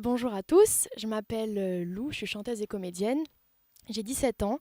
Bonjour à tous, je m'appelle Lou, je suis chanteuse et comédienne. J'ai 17 ans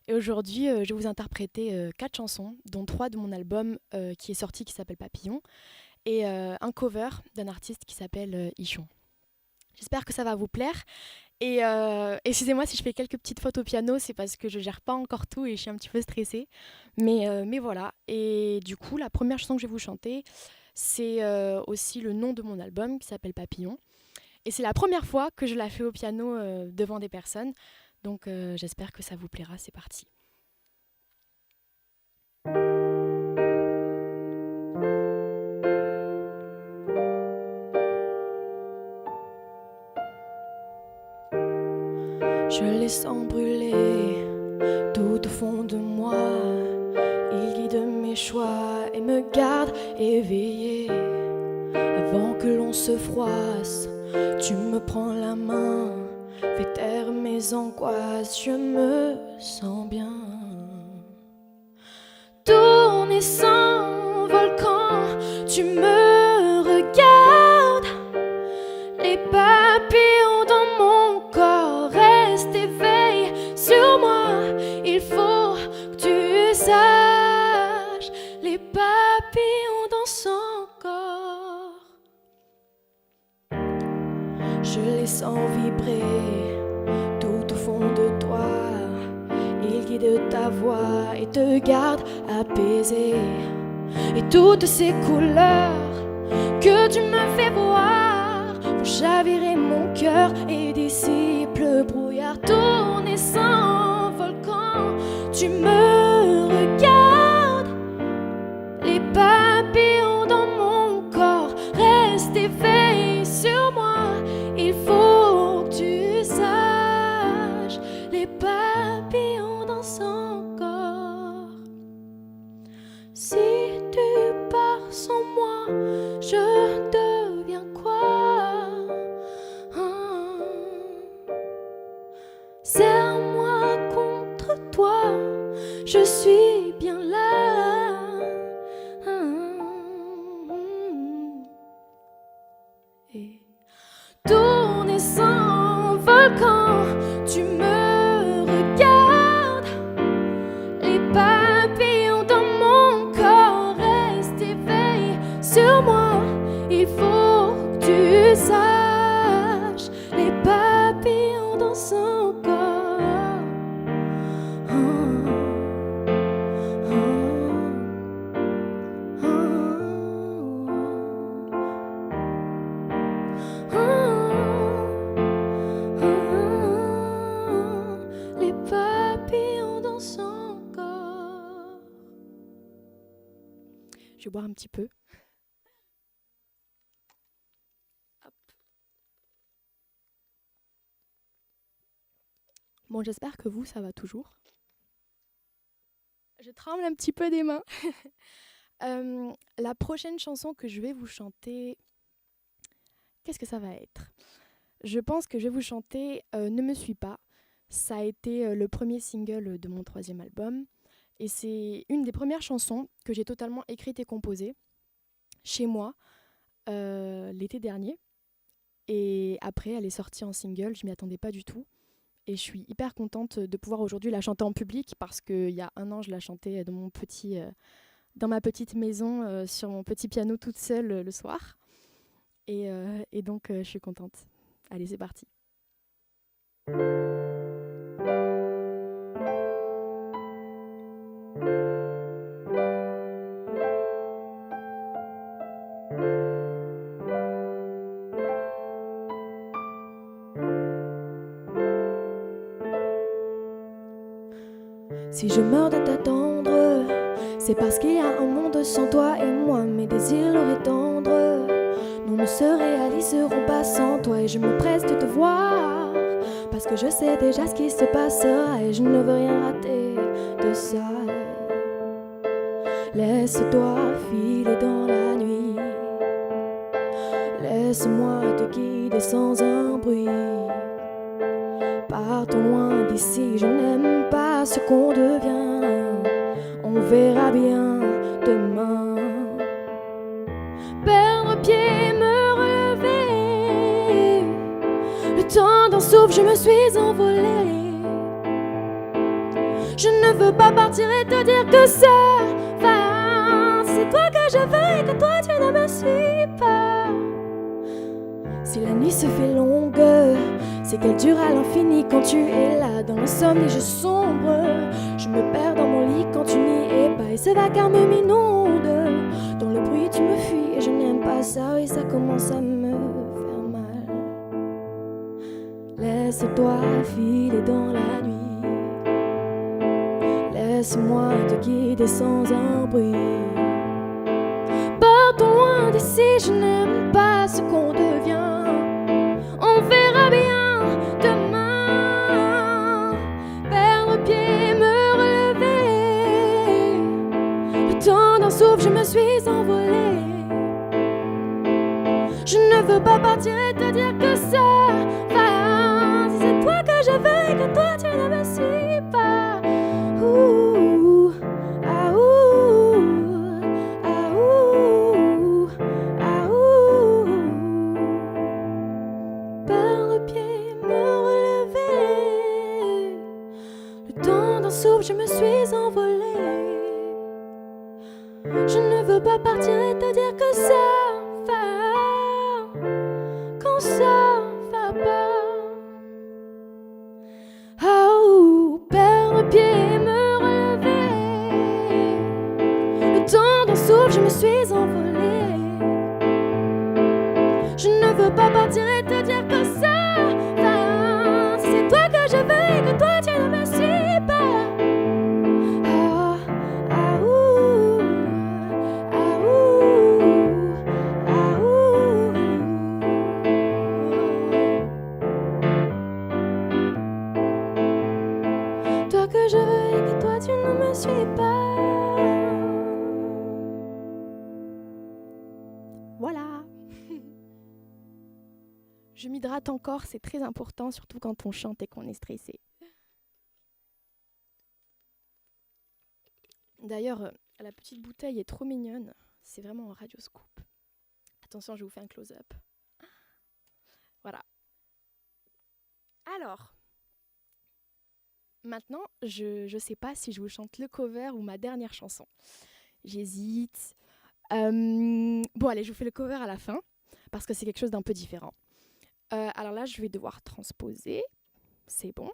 et aujourd'hui je vais vous interpréter 4 chansons, dont 3 de mon album qui est sorti qui s'appelle Papillon et un cover d'un artiste qui s'appelle Ichon. J'espère que ça va vous plaire et excusez-moi si je fais quelques petites fautes au piano, c'est parce que je gère pas encore tout et je suis un petit peu stressée. Mais voilà, et du coup la première chanson que je vais vous chanter, c'est aussi le nom de mon album qui s'appelle Papillon. Et c'est la première fois que je la fais au piano devant des personnes. Donc j'espère que ça vous plaira. C'est parti. Je les sens brûler tout au fond de moi. Il guide mes choix et me garde éveillé. Avant que l'on se froisse, tu me prends la main, fais taire mes angoisses, je me sens bien. Tourner sans volcan, tu me regardes. Les papillons dans mon corps restent éveillés sur moi. Il faut que tu saches, les papillons dans son corps. Je les sens vibrer tout au fond de toi. Il guide ta voix et te garde apaisé. Et toutes ces couleurs que tu me fais voir font chavirer mon cœur et dissipe le brouillard. Tourner sans volcan, tu me regardes. Les papillons dans mon corps restent éveillés sur moi. Il faut que tu saches, les papillons dans son corps. Si tu pars sans moi, je deviens quoi? Serre-moi contre toi, je suis bien là. Et tourner sans volcan, tu me regardes. Les papillons dans mon corps restent éveillés sur moi. Il faut que tu saches, les papillons dans son corps. Les papillons dans son corps. Je vais boire un petit peu. Hop. Bon, j'espère que vous, ça va toujours. Je tremble un petit peu des mains. La prochaine chanson que je vais vous chanter, qu'est-ce que ça va être? Je pense que je vais vous chanter Ne me suis pas. Ça a été le premier single de mon 3e album. Et c'est une des premières chansons que j'ai totalement écrite et composée chez moi l'été dernier. Et après, elle est sortie en single, je m'y attendais pas du tout. Et je suis hyper contente de pouvoir aujourd'hui la chanter en public parce qu'il y a un an, je la chantais dans ma petite maison sur mon petit piano toute seule le soir. Et donc, je suis contente. Allez, c'est parti. Si je meurs de t'attendre, c'est parce qu'il y a un monde sans toi et moi. Mes désirs l'auraient tendre, nous ne se réaliserons pas sans toi. Et je me presse de te voir, parce que je sais déjà ce qui se passera. Et je ne veux rien rater de ça. Laisse-toi filer dans la nuit, laisse-moi te guider sans un bruit. Partons loin d'ici, je n'aime pas ce qu'on devient. On verra bien demain. Perdre pied, me relever, souffle, je me suis envolée. Je ne veux pas partir et te dire que ça va. C'est toi que je veux et que toi tu ne me suis pas. Si la nuit se fait longue, c'est qu'elle dure à l'infini quand tu es là. Dans l'insomnie je sombre, je me perds dans mon lit quand tu n'y es pas. Et ce vacarme m'inonde, dans le bruit tu me fuis et je n'aime pas ça. Et ça commence à me faire mal. Laisse-toi filer dans la nuit. Laisse-moi te guider sans un bruit. Partons loin d'ici, je n'aime pas ce qu'on devient. On verra bien demain. Perdre pied, me relever. Le temps d'un souffle, je me suis envolée. Je ne veux pas partir et te dire que ça va. Si c'est toi que je veux et que toi tu ne me suis pas. Ouh, ah ouh, ah ouh, ah ouh. Perdre pied, me relever. Le temps d'un souffle, je me suis envolée. Je ne veux pas partir et te dire que ça va quand ça va pas. Oh, perdre pied, me relever. Le temps d'un souffle, je me suis envolée. Je ne veux pas partir et te dire que ça va. Si c'est toi que je veux et que toi tu ne me suis pas. Ah, ah ouh, ah ouh, ah ouh. Toi que je veux et que toi tu ne me suis pas. Voilà. Je m'hydrate encore, c'est très important, surtout quand on chante et qu'on est stressé. D'ailleurs, la petite bouteille est trop mignonne. C'est vraiment un radioscoop. Attention, je vous fais un close-up. Voilà. Alors, maintenant, je sais pas si je vous chante le cover ou ma dernière chanson. J'hésite. Bon, allez, je vous fais le cover à la fin, parce que c'est quelque chose d'un peu différent. Alors là, je vais devoir transposer. C'est bon.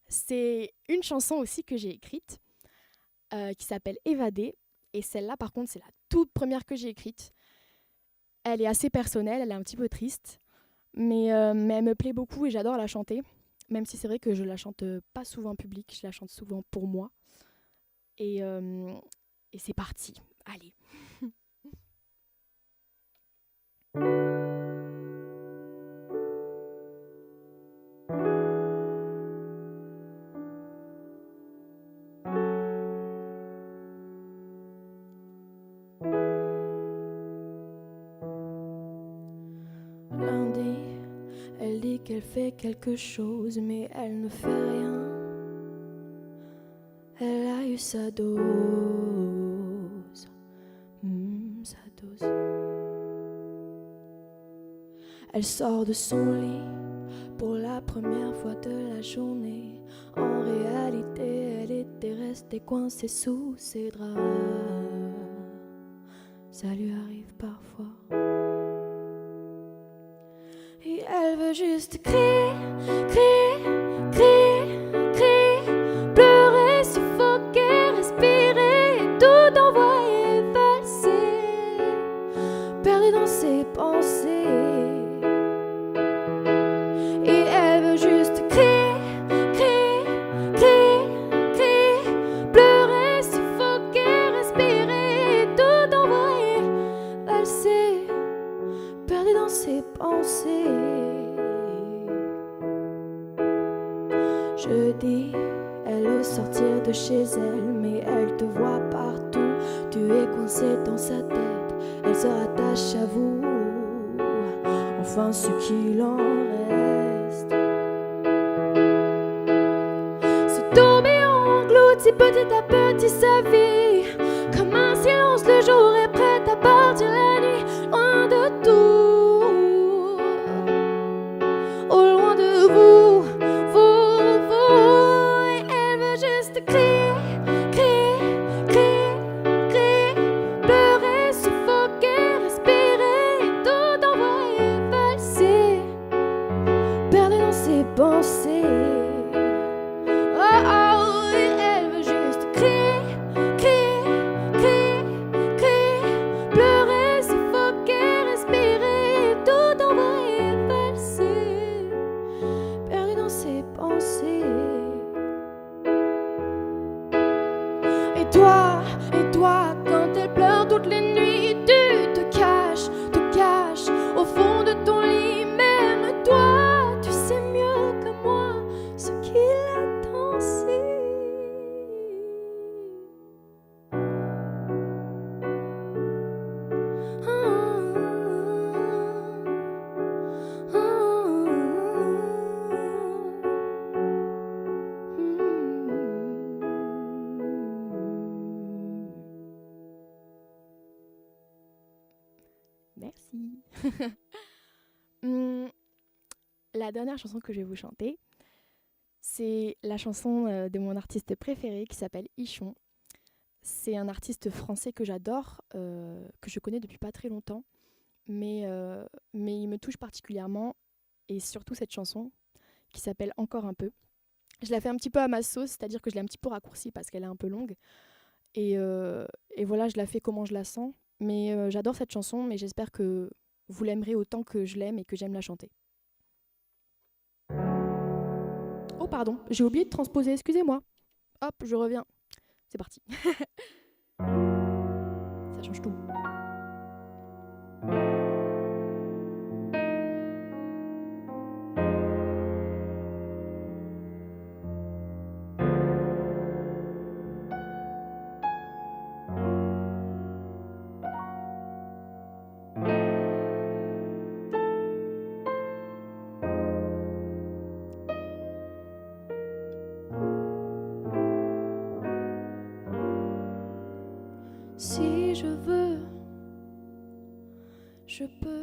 C'est une chanson aussi que j'ai écrite, qui s'appelle Évadée. Et celle-là, par contre, c'est la toute première que j'ai écrite. Elle est assez personnelle, elle est un petit peu triste. Mais elle me plaît beaucoup et j'adore la chanter. Même si c'est vrai que je la chante pas souvent en public, je la chante souvent pour moi. Et c'est parti. Allez. Lundi, elle dit qu'elle fait quelque chose, mais elle ne fait rien. Elle a eu sa dose, sa dose. Elle sort de son lit pour la première fois de la journée. En réalité, elle était restée coincée sous ses draps. Ça lui arrive parfois. Et elle veut juste crier, crier, crier, crier, pleurer, suffoquer, respirer et tout envoyer valser, perdue dans ses pensées. Et elle veut juste crier, crier, crier, crier, pleurer, suffoquer, respirer et tout envoyer valser, perdue dans ses pensées. Jeudi, elle ose sortir de chez elle, mais elle te voit partout. Tu es coincé dans sa tête, elle se rattache à vous. Enfin, ce qu'il en reste. Ce tourbillon engloutit petit à petit sa vie. Comme un silence, le jour est prêt à partir la nuit, loin de tout, au loin de vous. penser. Oh oh, elle veut juste crier, crier, crier, crier, pleurer, suffoquer, respirer, tout envoyer valser, perdu dans ses pensées. Et toi, quand elle pleure toutes les nuits, tu te caches au fond de ton lit. Même toi, tu sais mieux que moi ce qu'il attend si. Merci. La dernière chanson que je vais vous chanter, c'est la chanson de mon artiste préféré qui s'appelle Ichon. C'est un artiste français que j'adore, que je connais depuis pas très longtemps, mais il me touche particulièrement, et surtout cette chanson qui s'appelle Encore un peu. Je la fais un petit peu à ma sauce, c'est-à-dire que je l'ai un petit peu raccourcie parce qu'elle est un peu longue, et voilà, je la fais comment je la sens. Mais j'adore cette chanson, mais j'espère que vous l'aimerez autant que je l'aime et que j'aime la chanter. Oh pardon, j'ai oublié de transposer, excusez-moi. Hop, je reviens. C'est parti. Ça change tout. Si je veux, je peux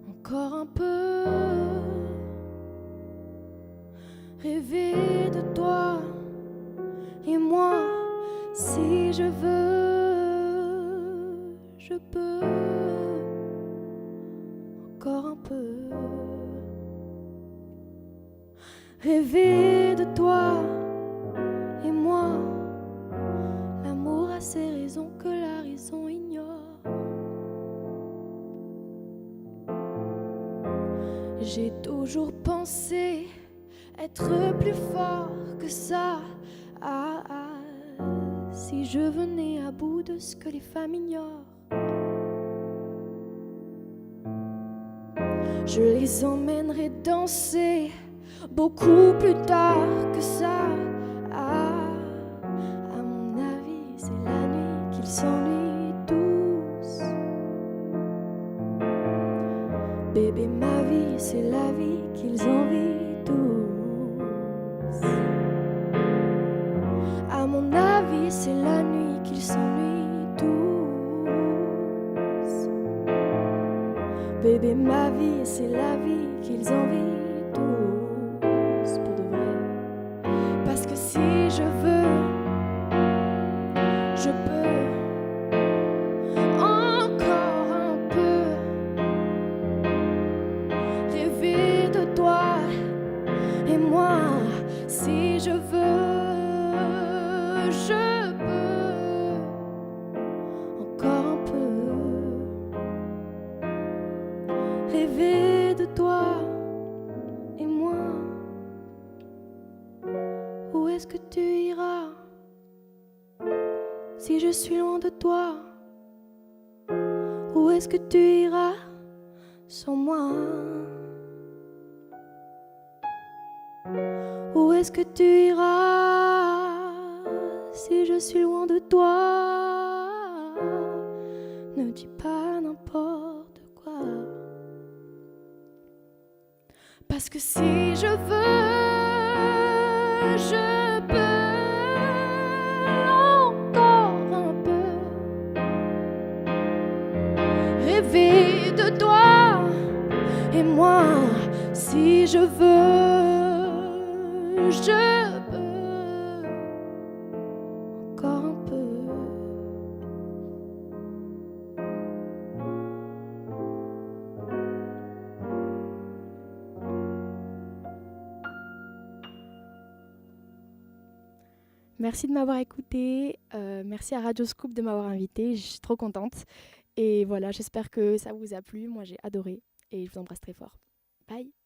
encore un peu rêver de toi et moi. Si je veux, je peux encore un peu rêver de toi et moi. L'amour a ses raisons que la raison ignore. J'ai toujours pensé être plus fort que ça. Si je venais à bout de ce que les femmes ignorent, je les emmènerais danser beaucoup plus tard que ça. À mon avis, c'est la nuit qu'ils s'ennuient tous. Bébé, ma vie, c'est la vie qu'ils envient tous. À mon avis, c'est la nuit qu'ils s'ennuient tous. Bébé, ma vie, c'est la vie qu'ils envient tous. Pour de vrai. Parce que si je veux, je peux encore un peu rêver de toi et moi. Si je veux, je peux encore un peu rêver de toi et moi. Où est-ce que tu iras si je suis loin de toi? Où est-ce que tu iras sans moi? Où est-ce que tu iras si je suis loin de toi? Ne dis pas n'importe quoi. Parce que si je veux, je peux encore un peu rêver de toi et moi. Si je veux, je peux encore un peu. Merci de m'avoir écouté. Merci à Radio Scoop de m'avoir invitée. Je suis trop contente. Et voilà, j'espère que ça vous a plu. Moi, j'ai adoré et je vous embrasse très fort. Bye!